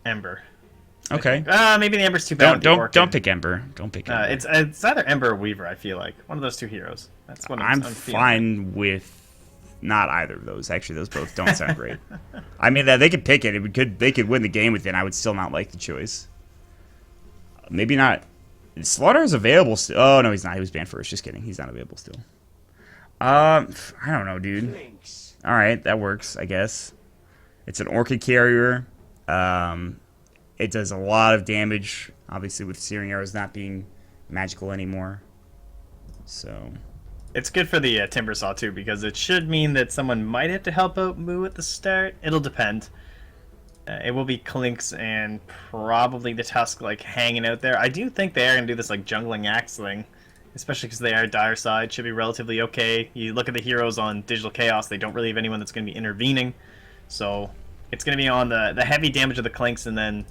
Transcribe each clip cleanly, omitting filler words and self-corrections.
Ember. Okay. Maybe the Ember's too bad. Don't pick Ember. Don't pick Ember. It's either Ember or Weaver. I feel like one of those two heroes. That's what I'm feeling. fine with not either of those. Actually, those both don't sound great. I mean, they could pick it. They could win the game with it. I would still not like the choice. Maybe not. Slaughter is available still. Oh no, he's not. He was banned first. Just kidding. He's not available still. I don't know, dude. All right, that works. I guess it's an Orchid carrier. It does a lot of damage. Obviously, with Searing Arrows not being magical anymore. So it's good for the Timbersaw too, because it should mean that someone might have to help out Moo at the start. It'll depend. It will be Klinks and probably the Tusk like hanging out there. I do think they are gonna do this like jungling axe thing, especially because they are dire side. Should be relatively okay. You look at the heroes on Digital Chaos; they don't really have anyone that's gonna be intervening. So it's gonna be on the heavy damage of the Klinks, and then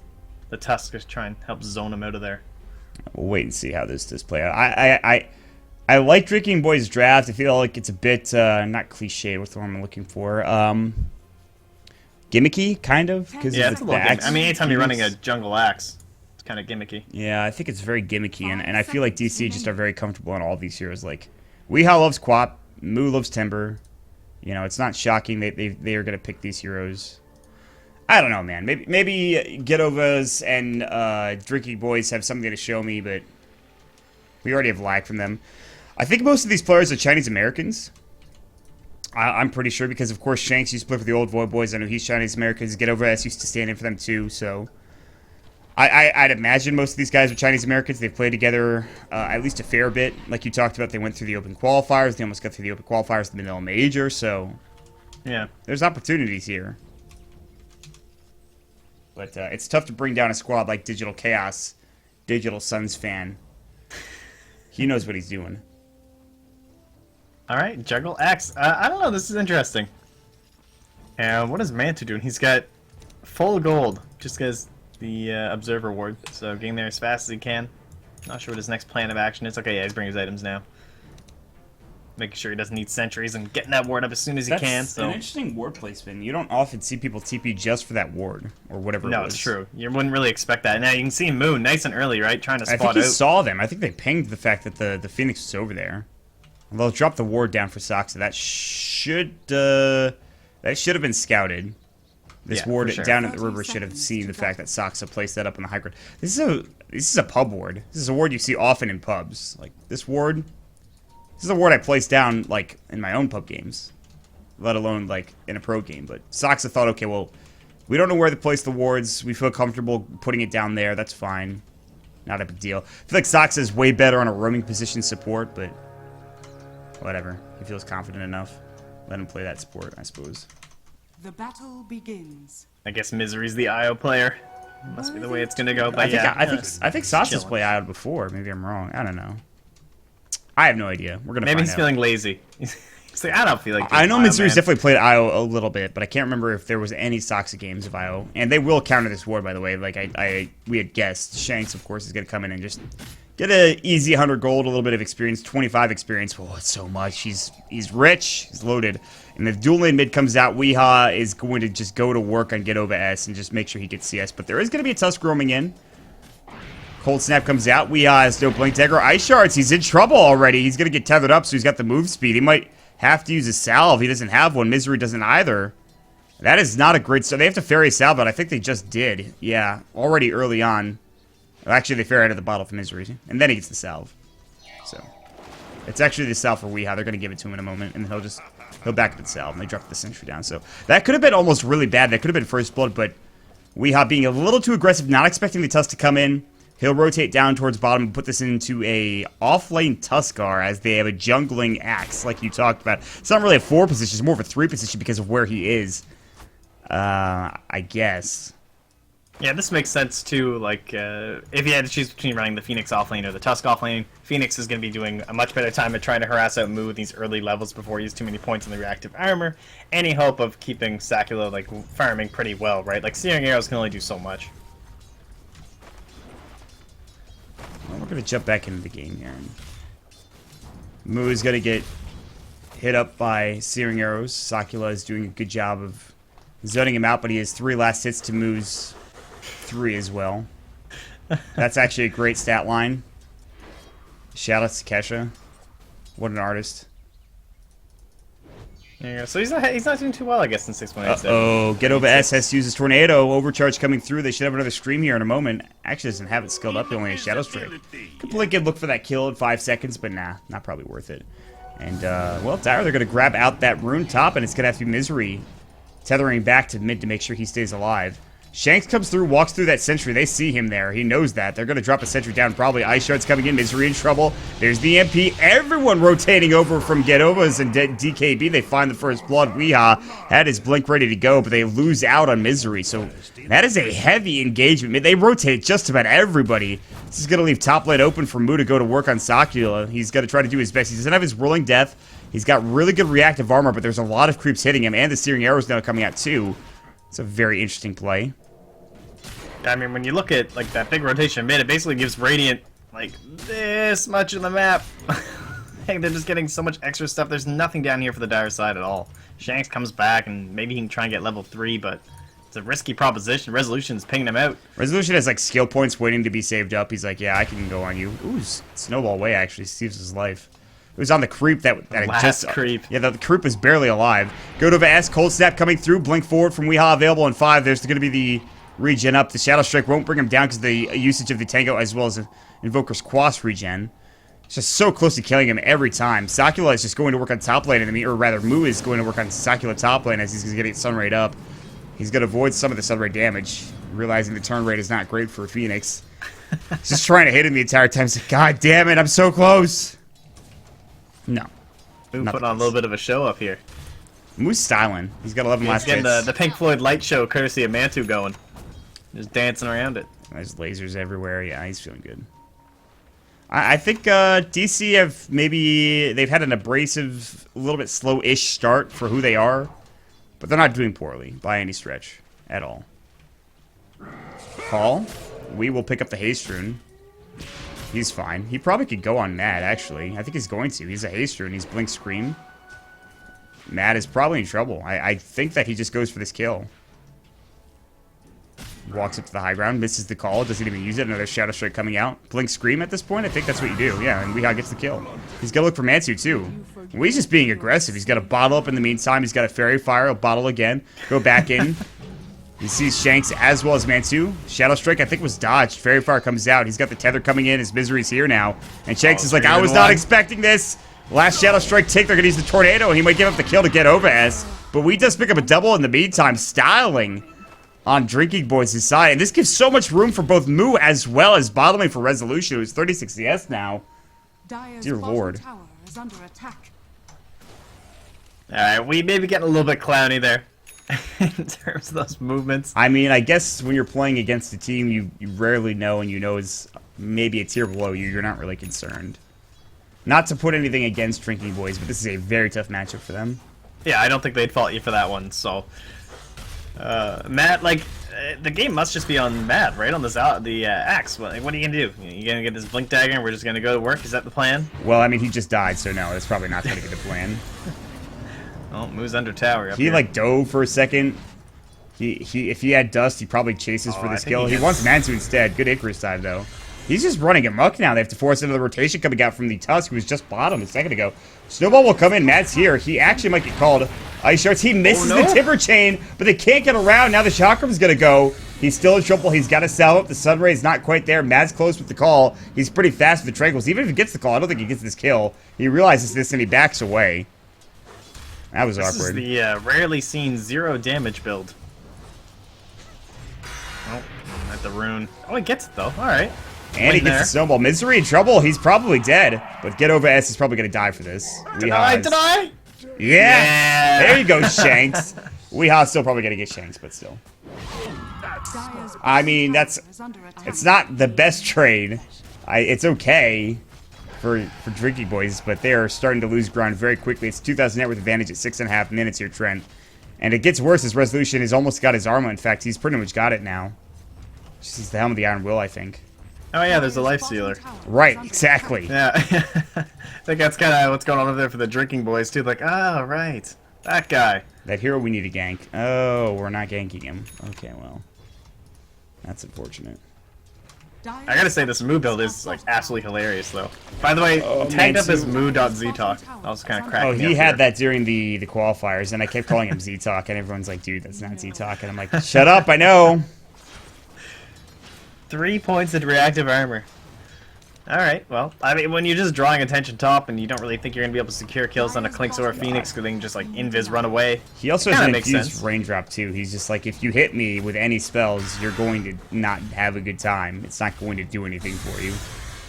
the Tusk is trying to help zone them out of there. we'll wait and see how this does play out. I like Drinking Boys draft. I feel like it's a bit not cliche. What's the word I'm looking for? Gimmicky, kind of. Yeah, it's a little gimmicky. I mean, anytime you're running a jungle axe, it's kind of gimmicky. Yeah, I think it's very gimmicky, and I feel like DC just are very comfortable on all these heroes. Like, Weehaw loves Quap, Moo loves Timber. You know, it's not shocking they are going to pick these heroes. I don't know, man. Maybe Getovas and Drinking Boys have something to show me, but we already have lag from them. I think most of these players are Chinese Americans. I'm pretty sure because, of course, Shanks used to play for the old Void Boys. I know he's Chinese Americans. Getovas used to stand in for them too, so I'd imagine most of these guys are Chinese Americans. They've played together at least a fair bit. Like you talked about, they went through the open qualifiers. They almost got through the open qualifiers in the Manila Major, so yeah, there's opportunities here. But it's tough to bring down a squad like Digital Chaos, Digital Suns fan. He knows what he's doing. All right, Juggle Axe. I don't know. This is interesting. And what is Manta doing? He's got full gold, just because the Observer Ward. So getting there as fast as he can. Not sure what his next plan of action is. Okay, yeah, he's bringing his items now. Making sure he doesn't need sentries and getting that ward up as soon as he can. So an interesting ward placement. You don't often see people TP just for that ward or whatever. No, it's true. You wouldn't really expect that. Now you can see Moon nice and early, right, trying to spot out. I think he saw them. I think they pinged the fact that the Phoenix was over there. They'll drop the ward down for Soxa. That should have been scouted. This ward down at the river should have seen the fact that Soxa placed that up on the high ground. This is a pub ward. This is a ward you see often in pubs. Like this ward. This is a ward I placed down like in my own pub games, let alone like in a pro game. But Soxa thought, okay, well, we don't know where to place the wards. We feel comfortable putting it down there. That's fine. Not a big deal. I feel like Soxa is way better on a roaming position support, but whatever. He feels confident enough. Let him play that support, I suppose. The battle begins. I guess Misery's the IO player. Must be the way it's gonna go. But I think Soxa's played IO before. Maybe I'm wrong. I don't know. I have no idea. We're gonna maybe find he's out. feeling lazy. He's like, I don't feel like. I know Misery's definitely played IO a little bit, but I can't remember if there was any Soxa games of IO. And they will counter this ward, by the way. Like we had guessed. Shanks, of course, is gonna come in and just get an easy 100 gold, a little bit of experience, 25 experience. Oh, it's so much. He's rich. He's loaded. And if dual lane mid comes out, Weehaw is going to just go to work on Get Over S and just make sure he gets CS. But there is going to be a Tusk roaming in. Cold Snap comes out. Weehaw has no Blink Dagger. Ice Shards, he's in trouble already. He's going to get tethered up, so he's got the move speed. He might have to use a salve. He doesn't have one. Misery doesn't either. That is not a great start. They have to ferry a salve, but I think they just did. Yeah, already early on. Actually, they ferry out of the bottle for Misery, and then he gets the salve. So, it's actually the salve for Weehaw. They're going to give it to him in a moment, and he'll back up the salve, and they drop the sentry down. So, that could have been almost really bad. That could have been first blood, but Weehaw being a little too aggressive, not expecting the Tusk to come in. He'll rotate down towards bottom and put this into a off-lane Tuskar as they have a jungling axe, like you talked about. It's not really a 4 position, it's more of a 3 position because of where he is, I guess. Yeah, this makes sense too. Like, if you had to choose between running the Phoenix off lane or the Tusk off lane, Phoenix is going to be doing a much better time at trying to harass out Moo with these early levels before he has too many points in the reactive armor. Any hope of keeping Sakula like farming pretty well, right? Like, Searing Arrows can only do so much. Well, we're going to jump back into the game here. Moo is going to get hit up by Searing Arrows. Sakula is doing a good job of zoning him out, but he has 3 last hits to Moo's 3 as well. That's actually a great stat line. Shout out to Kesha. What an artist. There you go. So he's not doing too well, I guess, in 6.86. Uh-oh. Get over S has used his tornado. Overcharge coming through. They should have another stream here in a moment. Actually doesn't have it skilled up. They only have Shadow Strike. Could play good look for that kill in 5 seconds, but nah. Not probably worth it. And, well, Dire, they're going to grab out that rune top, and it's going to have to be Misery tethering back to mid to make sure he stays alive. Shanks comes through, walks through that sentry. They see him there. He knows that. They're going to drop a sentry down. Probably Ice Shard's coming in. Misery in trouble. There's the MP. Everyone rotating over from Getovas and DKB. They find the first blood. Weehaw had his blink ready to go, but they lose out on Misery. So that is a heavy engagement. They rotate just about everybody. This is going to leave top lane open for Mu to go to work on Sakula. He's got to try to do his best. He doesn't have his Whirling Death. He's got really good reactive armor, but there's a lot of creeps hitting him, and the Searing Arrow's now coming out too. It's a very interesting play. I mean, when you look at like that big rotation mid, it basically gives Radiant like this much of the map. Like, they're just getting so much extra stuff. There's nothing down here for the Dire side at all. Shanks comes back, and maybe he can try and get level 3, but it's a risky proposition. Resolution's pinging him out. Resolution has like skill points waiting to be saved up. He's like, yeah, I can go on you. Ooh, Snowball Way actually saves his life. It was on the creep that Last just creep. Yeah, the creep was barely alive. Go to S. Cold Snap coming through. Blink forward from Weehaw available in 5. There's going to be the regen up. The Shadow Strike won't bring him down because of the usage of the Tango as well as Invoker's Quas regen. It's just so close to killing him every time. Sakula is just going to work on top lane, or rather, Mu is going to work on Sakula top lane as he's getting Sun Rayed up. He's going to avoid some of the Sun Ray damage, realizing the turn rate is not great for Phoenix. He's just trying to hit him the entire time. He's like, God damn it, I'm so close. No. Mu putting on a little bit of a show up here. Mu's styling. He's got 11 He's last getting hits. the Pink Floyd light show courtesy of Mantu going. Just dancing around it. There's lasers everywhere. Yeah, he's feeling good. I think DC have they've had an abrasive, a little bit slow-ish start for who they are, but they're not doing poorly by any stretch at all. Call. We will pick up the Haste Rune. He's fine. He probably could go on Mad, actually. I think he's going to. He's a Haste Rune. He's Blink Scream. Mad is probably in trouble. I think that he just goes for this kill. Walks up to the high ground, misses the call, doesn't even use it. Another Shadow Strike coming out. Blink Scream at this point? I think that's what you do. Yeah, and Weehaw gets the kill. He's got to look for Mansu, too. Wee's just being aggressive. He's got a bottle up in the meantime. He's got a Fairy Fire, a bottle again. Go back in. He sees Shanks as well as Mansu. Shadow Strike, I think, was dodged. Fairy Fire comes out. He's got the tether coming in. His Misery's here now. And Shanks is like, I was not expecting this. Last Shadow Strike tick. They're going to use the Tornado, and he might give up the kill to get over S. But we does pick up a double in the meantime. Styling on Drinking Boys' side. And this gives so much room for both Mu as well as bottoming for Resolution, who's 36 CS now. Dire's Dear bottom Lord. tower is under attack. Alright, we may be getting a little bit clowny there. In terms of those movements. I mean, I guess when you're playing against a team you rarely know, and you know is maybe a tier below you, you're not really concerned. Not to put anything against Drinking Boys, but this is a very tough matchup for them. Yeah, I don't think they'd fault you for that one, so... Matt, like, the game must just be on Matt, right? On this the axe. What are you gonna do? You gonna get this Blink Dagger and we're just gonna go to work? Is that the plan? Well, I mean, he just died, so no, that's probably not going to be the plan. Oh, moves under tower. He, like, dove for a second. If he had dust, he probably chases for this kill. He wants Mansu instead. Good Icarus dive, though. He's just running amok now. They have to force another rotation coming out from the Tusk, who was just bottom a second ago. Snowball will come in. Matt's here. He actually might get called Ice Shards. He misses the Timber Chain, but they can't get around. Now the Chakram's going to go. He's still in trouble. He's got to sell up. The Sunray is not quite there. Matt's close with the call. He's pretty fast with the Tranquils. Even if he gets the call, I don't think he gets this kill. He realizes this and he backs away. That was awkward. This is the rarely seen 0 damage build. Oh, at the rune. Oh, he gets it, though. Alright. And he gets the Snowball. Misery in trouble. He's probably dead. But Get Over S is probably going to die for this. Deny! Yeah! There you go, Shanks. Weeha's still probably going to get Shanks, but still. I mean, it's not the best trade. It's okay for Drinking Boys, but they are starting to lose ground very quickly. It's 2,000 net worth advantage at 6.5 minutes here, Trent. And it gets worse as Resolution has almost got his armor. In fact, he's pretty much got it now. Just needs the Helm of the Iron Will, I think. Oh yeah, there's a Life Stealer. Right, exactly. Yeah. I think that's kind of what's going on over there for the Drinking Boys, too. Like, oh, right. That guy. That hero we need to gank. Oh, we're not ganking him. Okay, well. That's unfortunate. Dire's I gotta say, this Moo build is like absolutely hilarious, though. By the way, tagged up as Moo.ztalk. That was kind of cracking Oh, me he up had there. that during the qualifiers, and I kept calling him Z-Talk, and everyone's like, dude, that's not Z-Talk. And I'm like, shut up, I know. 3 points of reactive armor. Alright, well, I mean, when you're just drawing attention top and you don't really think you're going to be able to secure kills on a Clinks or a Phoenix because they can just, like, invis run away. He also has Kinda an makes infused sense. raindrop, too. He's just like, if you hit me with any spells, you're going to not have a good time. It's not going to do anything for you.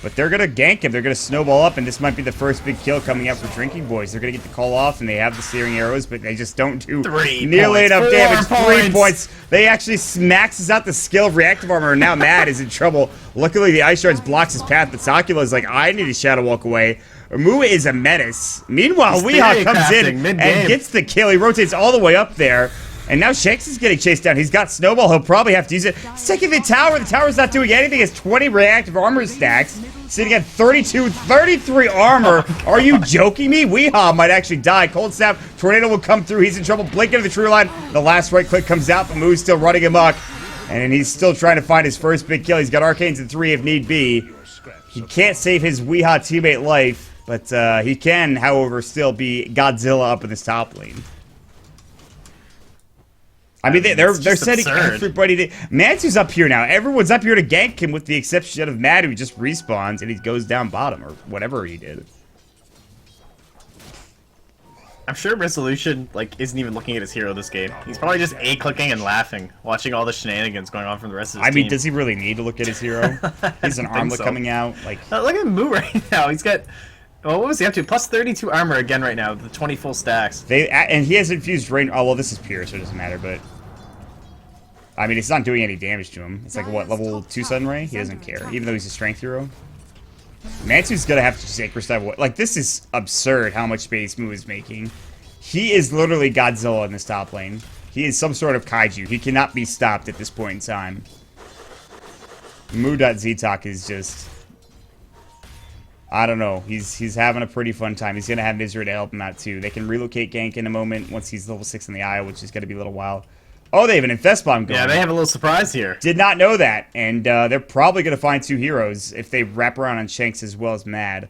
But they're going to gank him. They're going to snowball up, and this might be the first big kill coming up for Drinking Boys. They're going to get the call off, and they have the searing arrows, but they just don't do 3 nearly points, enough 4 damage. 3 points. points. They actually maxes out the skill of reactive armor, and now Mad is in trouble. Luckily, the Ice Shards blocks his path, but Sakula is like, I need to Shadow Walk away. Mu is a menace. Meanwhile, He's Weehaw theory comes in crafting and mid-game. gets the kill. He rotates all the way up there. And now Shanks is getting chased down. He's got Snowball. He'll probably have to use it. He's taking the tower. The tower's not doing anything. It's 20 reactive armor stacks. Sitting at 33 armor. Are you joking me? Weehaw might actually die. Cold Snap. Tornado will come through. He's in trouble. Blink into the true line. The last right click comes out, but Moo's still running amok. And he's still trying to find his first big kill. He's got Arcanes in 3 if need be. He can't save his Weehaw teammate life, but he can, however, still be Godzilla up in this top lane. I mean, they're it's just setting absurd. everybody to... Matsu's up here now. Everyone's up here to gank him with the exception of Matt, who just respawns and he goes down bottom or whatever he did. I'm sure Resolution, like, isn't even looking at his hero this game. He's probably just A-clicking and laughing, watching all the shenanigans going on from the rest of his I mean, team. does he really need to look at his hero? He's an think armlet so. coming out. Like, Look at Moo right now. He's got... Well, what was he up to? Plus 32 armor again right now, with the 20 full stacks. and he has infused rain. Oh, well, this is pure, so it doesn't matter, but... I mean, it's not doing any damage to him. It's like, what, level 2 Sun Ray? He doesn't care, even though he's a strength hero. Mansu's gonna have to Sacred Style. Like, this is absurd how much space Moo is making. He is literally Godzilla in this top lane. He is some sort of kaiju. He cannot be stopped at this point in time. Moo.ztalk is just... I don't know. He's having a pretty fun time. He's gonna have Misery to help him out, too. They can relocate gank in a moment once he's level 6 in the Isle, which is gonna be a little while. Oh, they have an Infest Bomb going. Yeah, they have a little surprise here. Did not know that, and they're probably going to find 2 heroes if they wrap around on Shanks as well as Mad.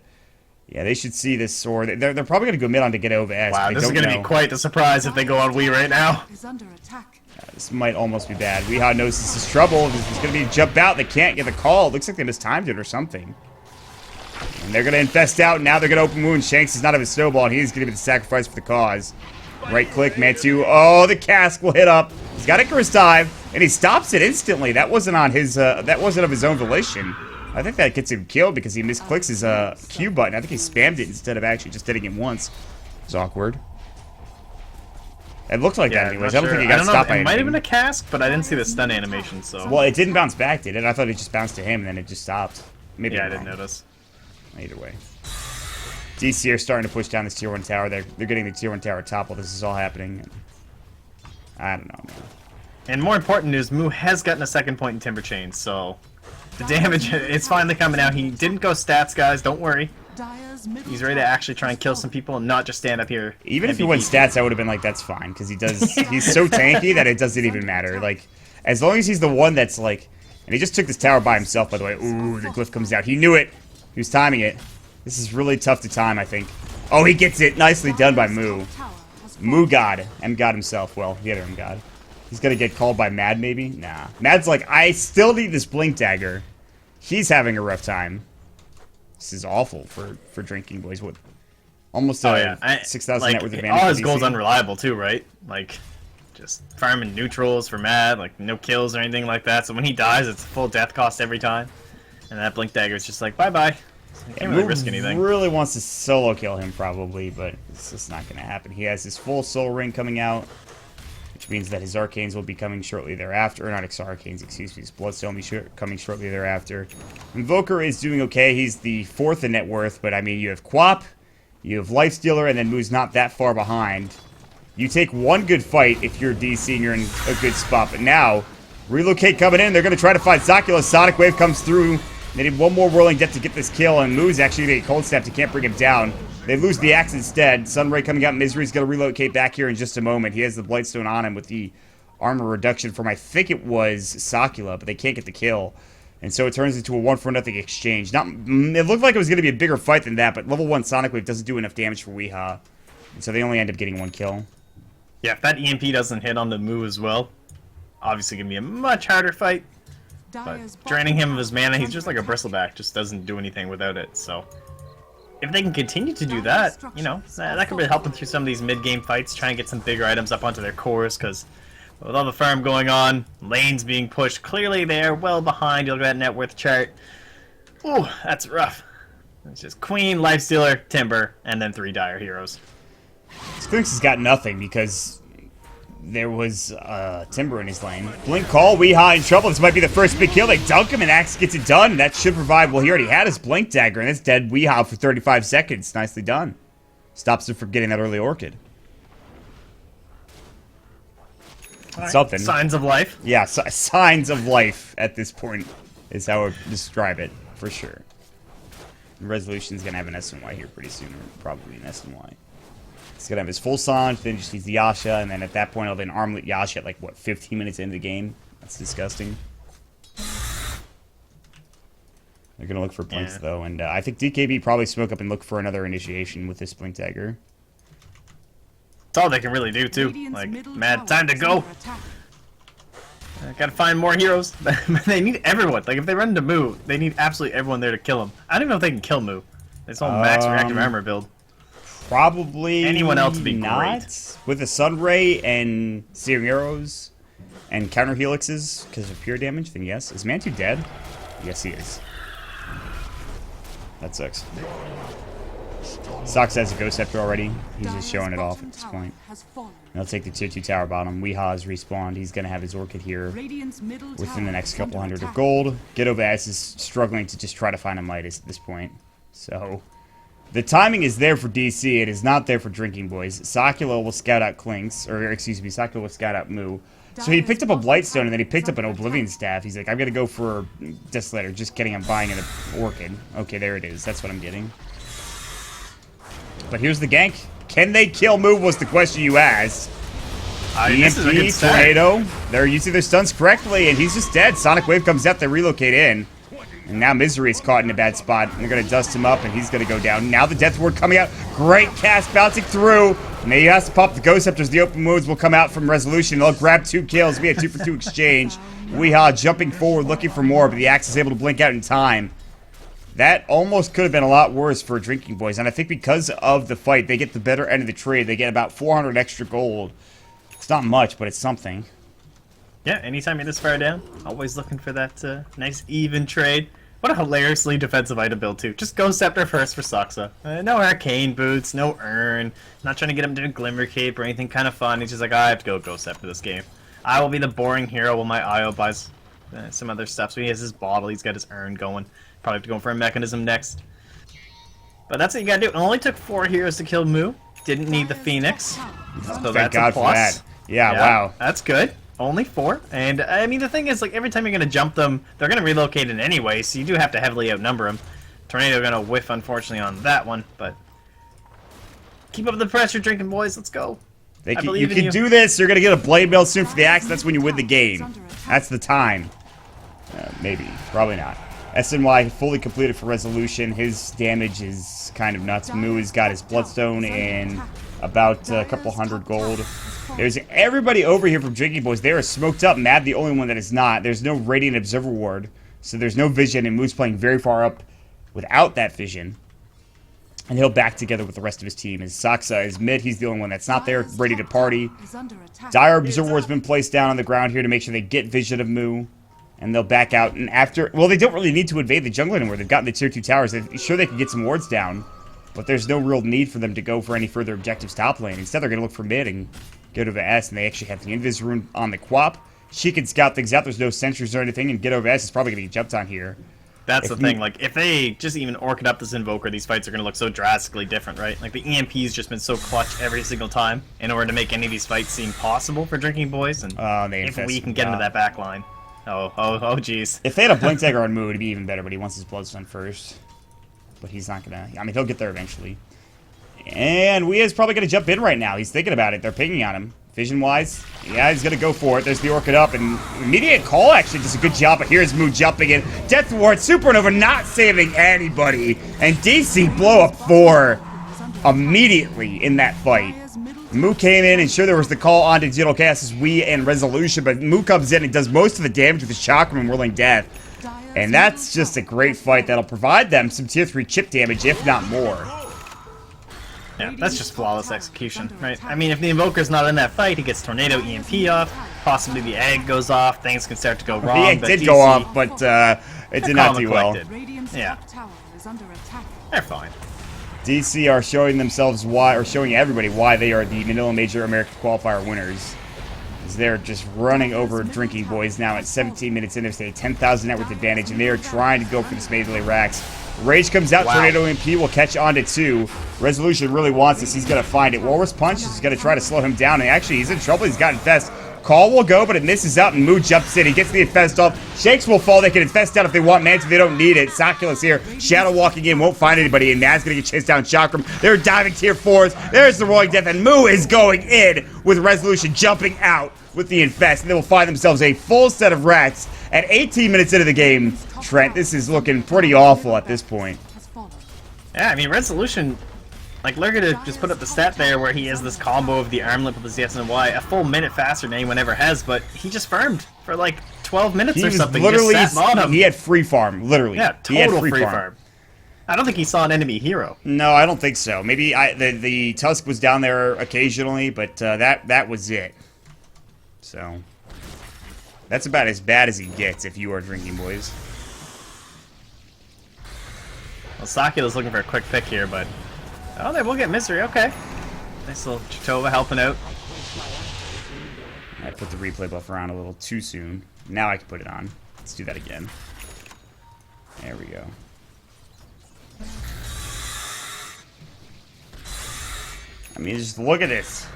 Yeah, they should see this sword. They're probably going to go mid on to get over S. Wow, but this they is don't going to know. be quite the surprise if they go on Wii right now. is under attack. This might almost be bad. Weehaw knows this is trouble. This is going to be a jump out. They can't get the call. It looks like they mistimed it or something. And they're going to infest out. Now they're going to open wound. Shanks is not of his snowball, and he's going to be the sacrifice for the cause. Right click, Mantu. Oh, the cask will hit up. He's got Icarus dive, and he stops it instantly. That wasn't on his. That wasn't of his own volition. I think that gets him killed because he misclicks his Q button. I think he spammed it instead of actually just hitting it once. It's awkward. It looked like that anyways. I don't think he got stopped by It might have anything. been a cask, but I didn't see the stun animation, so... Well, it didn't bounce back, did it? I thought it just bounced to him, and then it just stopped. Maybe yeah, I I'm didn't wrong. notice. Either way. DC are starting to push down this tier 1 tower. They're getting the tier 1 tower top while this is all happening. I don't know, man. And more important news, Moo has gotten a second point in Timber Chain, so... The damage, it's finally coming out. He didn't go stats, guys, don't worry. Dire's middle He's ready to tower actually try and kill some people and not just stand up here. Even if he MVP. went stats, I would have been like, that's fine, because he's so tanky that it doesn't even matter. Like, as long as he's the one that's like, and he just took this tower by himself, by the way. Ooh, the glyph comes out. He knew it. He was timing it. This is really tough to time, I think. Oh, he gets it. Nicely done by Moo. tower has Moo God. M God himself. Well, the other M God. He's gonna get called by Mad, maybe? Nah. Mad's like, I still need this Blink Dagger. He's having a rough time. This is awful for Drinking Boys. What? Almost Oh, yeah. 6,000 like, net worth advantage. all for his goals DC. unreliable, too, right? Like, just farming neutrals for Mad, like, no kills or anything like that. So when he dies, it's full death cost every time. And that Blink Dagger is just like, bye-bye. I can't really risk anything. Really wants to solo kill him probably, but it's just not going to happen. He has his full soul ring coming out, which means that his arcanes will be coming shortly thereafter. Or not his arcanes, excuse me. His bloodstone will be coming shortly thereafter. Invoker is doing okay. He's the 4th in net worth, but I mean, you have Quap, you have Lifestealer, and then Moo's not that far behind. You take one good fight if you're DC and you're in a good spot, but now, Relocate coming in. They're going to try to find Sakula. Sonic Wave comes through. They need one more Whirling Death to get this kill, and Moo's actually getting Cold Snap. He can't bring him down. They lose the axe instead. Sunray coming out. Misery's going to relocate back here in just a moment. He has the Blightstone on him with the armor reduction from, I think it was Sakula, but they can't get the kill. And so it turns into a 1-for-0 exchange. It looked like it was going to be a bigger fight than that, but level 1 Sonic Wave doesn't do enough damage for Weehaw. And so they only end up getting 1 kill. Yeah, if that EMP doesn't hit on the Moo as well, obviously going to be a much harder fight. But draining him of his mana, he's just like a bristleback, just doesn't do anything without it, so... If they can continue to do that, you know, that could really help them through some of these mid-game fights, try and get some bigger items up onto their cores, because with all the farm going on, lanes being pushed, clearly they're well behind. You look at that net worth chart. Ooh, that's rough. It's just Queen, Lifestealer, Timber, and then 3 Dire heroes. Sphinx has got nothing because there was Timber in his lane. Blink Call, Weehaw in trouble. This might be the first big kill. They dunk him and Axe gets it done. That should provide, well, he already had his Blink Dagger and it's dead Weehaw for 35 seconds. Nicely done. Stops him from getting that early Orchid. Right. Something. Signs of life. Yeah, signs of life at this point is how I would describe it, for sure. Resolution's going to have an SNY here pretty soon, or probably an SNY. He's going to have his full Sange, then just needs the Yasha, and then at that point, I'll have an Armlet Yasha at, like, what, 15 minutes into the game? That's disgusting. They're going to look for Blinks, though, and I think DKB probably smoke up and look for another initiation with this Blink Dagger. That's all they can really do, too. Like, mad time to go. Gotta find more heroes. They need everyone. Like, if they run into Moo, they need absolutely everyone there to kill him. I don't even know if they can kill Moo. It's all max reactive armor build. Probably anyone else would be not. great. With a Sunray and Searing Arrows and counter helixes because of pure damage, then yes. Is Mantu dead? Yes, he is. That sucks. Sox has a Ghost Scepter already. He's just showing it off at this point. They'll take the tier 2 tower bottom. Weehaw is respawned. He's going to have his Orchid here within the next couple hundred of gold. Ghetto Bass is struggling to just try to find a Midas at this point. So, the timing is there for DC. It is not there for Drinking Boys. Sakula will scout out Clinks, or excuse me, Sakula will scout out Moo. So he picked up a Blightstone and then he picked up an Oblivion Staff. He's like, I'm going to go for Desolator. Just kidding, I'm buying an Orchid. Okay, there it is. That's what I'm getting. But here's the gank. Can they kill Moo was the question you asked. EMP, Tornado. They're using their stuns correctly, and he's just dead. Sonic Wave comes out, they relocate in. And now Misery is caught in a bad spot. They're going to dust him up, and he's going to go down. Now the Death Ward coming out. Great cast bouncing through. Now he has to pop the Ghost Scepters. The open moves will come out from Resolution. They'll grab 2 kills. Be a 2-for-2 exchange. Weehaw jumping forward, looking for more, but the Axe is able to blink out in time. That almost could have been a lot worse for Drinking Boys, and I think because of the fight, they get the better end of the trade. They get about 400 extra gold. It's not much, but it's something. Yeah, anytime you're this far down, always looking for that nice even trade. What a hilariously defensive item build, too. Just Ghost Scepter first for Soxa. No Arcane Boots, no Urn. Not trying to get him to a Glimmer Cape or anything kind of fun. He's just like, I have to go Ghost Scepter this game. I will be the boring hero while my IO buys some other stuff. So he has his bottle, he's got his Urn going. Probably have to go for a Mechanism next. But that's what you gotta do. It only took 4 heroes to kill Moo. Didn't need the Phoenix. So Thank God for that. Yeah, wow. That's good. Only 4. And, I mean, the thing is, like, every time you're gonna jump them, they're gonna relocate in anyway, so you do have to heavily outnumber them. Tornado gonna whiff, unfortunately, on that one, but... Keep up the pressure, Drinking Boys. Let's go. You can do this. You're gonna get a Blade Mail soon for the Axe. That's when you win the game. That's the time. Maybe. Probably not. SNY fully completed for Resolution. His damage is kind of nuts. Moo has got his Bloodstone and about a couple hundred gold. There's everybody over here from Drinking Boys. They are smoked up. Mad the only one that is not. There's no Radiant Observer Ward, so there's no vision, and Moo's playing very far up without that vision. And he'll back together with the rest of his team. As Soxa is mid, he's the only one that's not there, ready to party. Dire Observer Ward's been placed down on the ground here to make sure they get vision of Moo. And they'll back out, and after... Well, they don't really need to invade the jungle anymore. They've gotten the tier 2 towers. They're sure they can get some wards down, but there's no real need for them to go for any further objectives top lane. Instead, they're going to look for mid and go to the S, and they actually have the Invis rune on the Quap. She can scout things out. There's no sentries or anything, and get over S is probably going to get jumped on here. That's the thing. Like, if they just even Orchid up this Invoker, these fights are going to look so drastically different, right? Like, the EMP's just been so clutch every single time in order to make any of these fights seem possible for Drinking Boys, and if we can get into that back line. Oh, jeez. If they had a Blink Dagger on Moo, it'd be even better, but he wants his Bloodstone first. But he's not gonna... I mean, he'll get there eventually. And Weeha's probably gonna jump in right now. He's thinking about it. They're pinging on him. Vision-wise, yeah, he's going to go for it. There's the Orchid up, and immediate call actually does a good job, but here's Moo jumping in. Death Ward, Supernova not saving anybody, and DC blow up 4 immediately in that fight. Dire's middle Moo came in, and sure, there was the call onto Digital Chaos' We and Resolution, but Moo comes in and does most of the damage with his Chakram and Whirling Death. Dire's And that's just a great fight that'll provide them some tier 3 chip damage, if not more. Yeah, that's just flawless execution, right? I mean, if the Invoker's not in that fight, he gets Tornado EMP off, possibly the egg goes off, things can start to go wrong. The egg but did DC, go off, but it did not calm and do well. collected. Radiant's Yeah. top tower is under attack. They're fine. DC are showing themselves why, or showing everybody why they are the Manila Major American Qualifier winners. As they're just running over Drinking Boys now at 17 minutes in. They have 10,000 net worth advantage, and they are trying to go for this melee racks. Rage comes out, Wow. Tornado MP will catch onto 2. Resolution really wants this, he's going to find it. Walrus Punch is going to try to slow him down, and actually he's in trouble, he's got Infest. Call will go, but it misses out, and Moo jumps in. He gets the Infest off. Shakes will fall. They can Infest out if they want Manta. They don't need it. Soculus here. Shadow walking in. Won't find anybody. And Mad's going to get chased down. Chakram. They're diving tier 4s. There's the Rolling Death. And Moo is going in with Resolution jumping out with the Infest. And they will find themselves a full set of rats at 18 minutes into the game. Trent, this is looking pretty awful at this point. Has fallen. Yeah, I mean, Resolution, like, Lurker just put up the stat there where he has this combo of the armlet with his yes and Y a full minute faster than anyone ever has, but he just farmed for like 12 minutes He or was something. literally, He just sat bottom. he had free farm, literally. Yeah, He had total free farm. I don't think he saw an enemy hero. No, I don't think so. Maybe the Tusk was down there occasionally, but that was it. So that's about as bad as he gets if you are Drinking Boys. Well, Sakula's looking for a quick pick here, but... Oh, they will get Misery, okay. Nice little Chitova helping out. I put the replay buffer on a little too soon. Now I can put it on. Let's do that again. There we go. I mean, just look at this.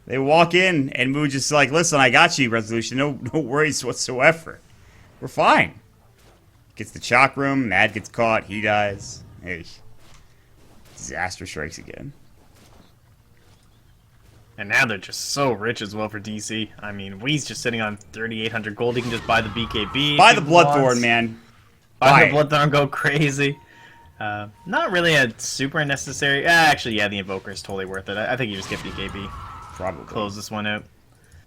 They walk in, and Moo just like, listen, I got you, Resolution. No worries whatsoever. We're fine. Gets the Chakram. Mad gets caught. He dies. Hey. Disaster strikes again. And now they're just so rich as well for DC. I mean, Wee's just sitting on 3,800 gold. He can just buy the BKB. Buy if the he Bloodthorn, wants. man. Buy Buy the it. Bloodthorn, go crazy. Not really a super necessary... actually, yeah, the Invoker is totally worth it. I think you just get BKB. Probably. Close this one out.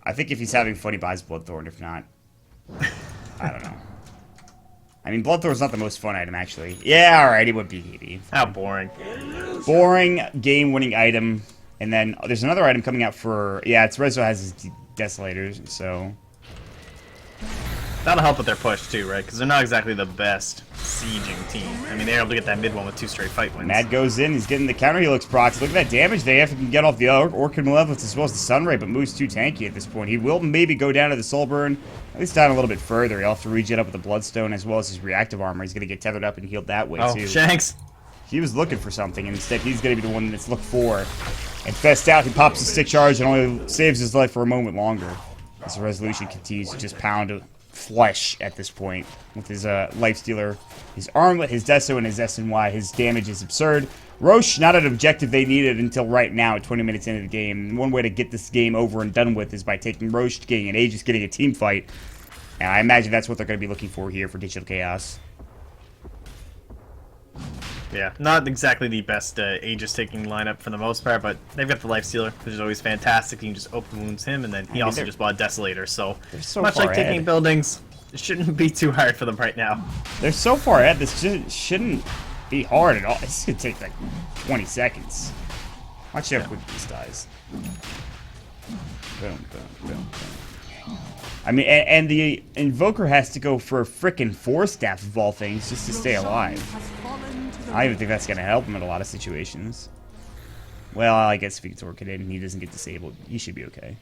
I think if he's having fun, he buys Bloodthorn. If not, I don't know. I mean, Bloodthorn's not the most fun item, actually. Yeah, alright, he would BKB. How boring. Boring, game-winning item. And then there's another item coming out for... Yeah, it's Rezo has his Desolators, so... That'll help with their push, too, right? Because they're not exactly the best sieging team. I mean, they're able to get that mid one with 2 straight fight wins. Mad goes in, he's getting the counter helix procs. Look at that damage they have to get off the Orchid Malevolence as well as the Sunray, but Moo's too tanky at this point. He will maybe go down to the Soul Burn, at least down a little bit further. He'll have to regen up with the Bloodstone as well as his reactive armor. He's going to get tethered up and healed that way, Oh, too. Shanks. He was looking for something, and instead he's going to be the one that's looked for. And Fest out, he pops the stick charge and only saves his life for a moment longer. As the Resolution continues to just pound flesh at this point with his Lifestealer, his Armlet, his Deso, and his SNY. His damage is absurd. Roche, not an objective they needed until right now, 20 minutes into the game. And one way to get this game over and done with is by taking Roche, getting an Aegis, getting a team fight. And I imagine that's what they're going to be looking for here for Digital Chaos. Yeah, not exactly the best Aegis taking lineup for the most part, but they've got the Lifestealer, which is always fantastic. You can just open wounds him, and then he also just bought a Desolator, so, so much far like taking ahead. buildings, it shouldn't be too hard for them right now. They're so far ahead, this shouldn't be hard at all. This could take like 20 seconds. Watch how quick this dies. Boom, boom, boom, boom. I mean, and the Invoker has to go for a frickin' 4-staff of all things just to stay alive. Has fallen to the I don't even think that's gonna help him in a lot of situations. Well, I guess if he gets Orchid in and he doesn't get disabled, he should be okay.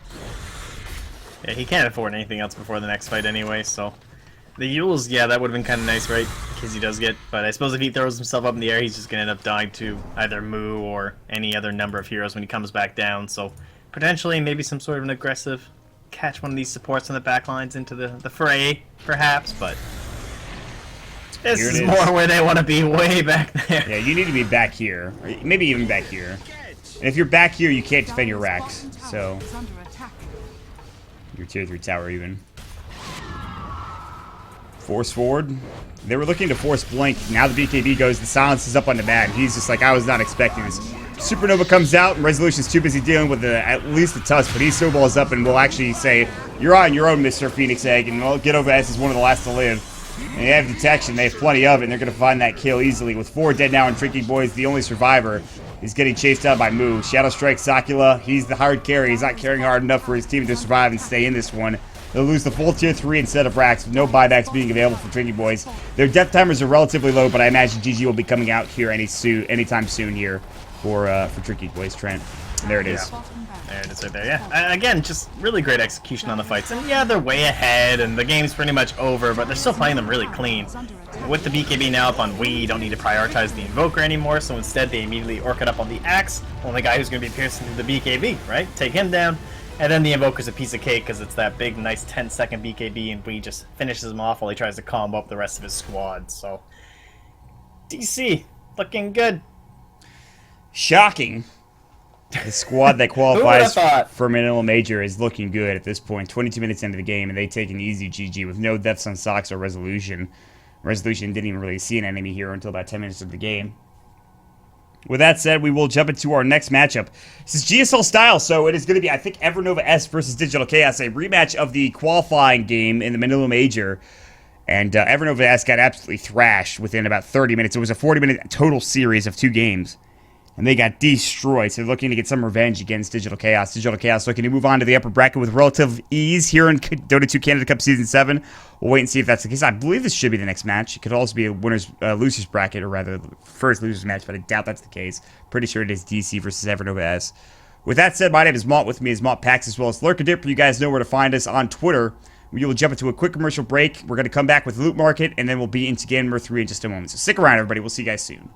Yeah, he can't afford anything else before the next fight anyway, so... The Yules, yeah, that would have been kind of nice, right? Because he does get... But I suppose if he throws himself up in the air, he's just going to end up dying to either Moo or any other number of heroes when he comes back down, so... Potentially, maybe some sort of an aggressive... Catch one of these supports on the back lines into the fray, perhaps, but... This Here it is is. more where they want to be, way back there. Yeah, you need to be back here. Or maybe even back here. And if you're back here, you can't defend your racks. So... is under attack. Your tier 3 tower even. Force forward. They were looking to force Blink. Now the BKB goes. The silence is up on the mat. He's just like, I was not expecting this. Supernova comes out, and Resolution's too busy dealing with at least the tusk, but he snowballs up and will actually say, you're on your own, Mr. Phoenix Egg, and we'll get over S is one of the last to live. And they have detection. They have plenty of it, and they're going to find that kill easily. With 4 dead now, and Drinking Boys, the only survivor, is getting chased out by Moo. Shadow Strike Sakula. He's the hard carry. He's not carrying hard enough for his team to survive and stay in this one. They'll lose the full tier 3 instead of racks, with no buybacks being available for Drinking Boys. Their death timers are relatively low, but I imagine GG will be coming out here anytime soon here for Drinking Boys, Trent. And there it is. There it is right there, yeah. Again, just really great execution on the fights. And yeah, they're way ahead, and the game's pretty much over, but they're still playing them really clean. With the BKB now up on Wii, you don't need to prioritize the Invoker anymore, so instead they immediately orc it up on the Axe, only guy who's going to be piercing through the BKB, right? Take him down. And then the Invoker's a piece of cake because it's that big, nice 10-second BKB, and Wii just finishes him off while he tries to combo up the rest of his squad. So, DC, looking good. Shocking. The squad that Who would've qualifies thought? for Manila Major is looking good at this point. 22 minutes into the game, and they take an easy GG with no deaths on Sox or Resolution. Resolution didn't even really see an enemy here until about 10 minutes of the game. With that said, we will jump into our next matchup. This is GSL style, so it is going to be, I think, Evernova S versus Digital Chaos, a rematch of the qualifying game in the Manila Major. And Evernova S got absolutely thrashed within about 30 minutes. It was a 40-minute total series of 2 games. And they got destroyed, so they're looking to get some revenge against Digital Chaos. Digital Chaos looking to move on to the upper bracket with relative ease here in Dota 2 Canada Cup Season 7. We'll wait and see if that's the case. I believe this should be the next match. It could also be a losers bracket, or rather, first losers match, but I doubt that's the case. Pretty sure it is DC versus Evernova S. With that said, my name is Mont. With me is Mont Pax, as well as Lurkadip. You guys know where to find us on Twitter. We will jump into a quick commercial break. We're going to come back with Loot Market, and then we'll be into Game number 3 in just a moment. So stick around, everybody. We'll see you guys soon.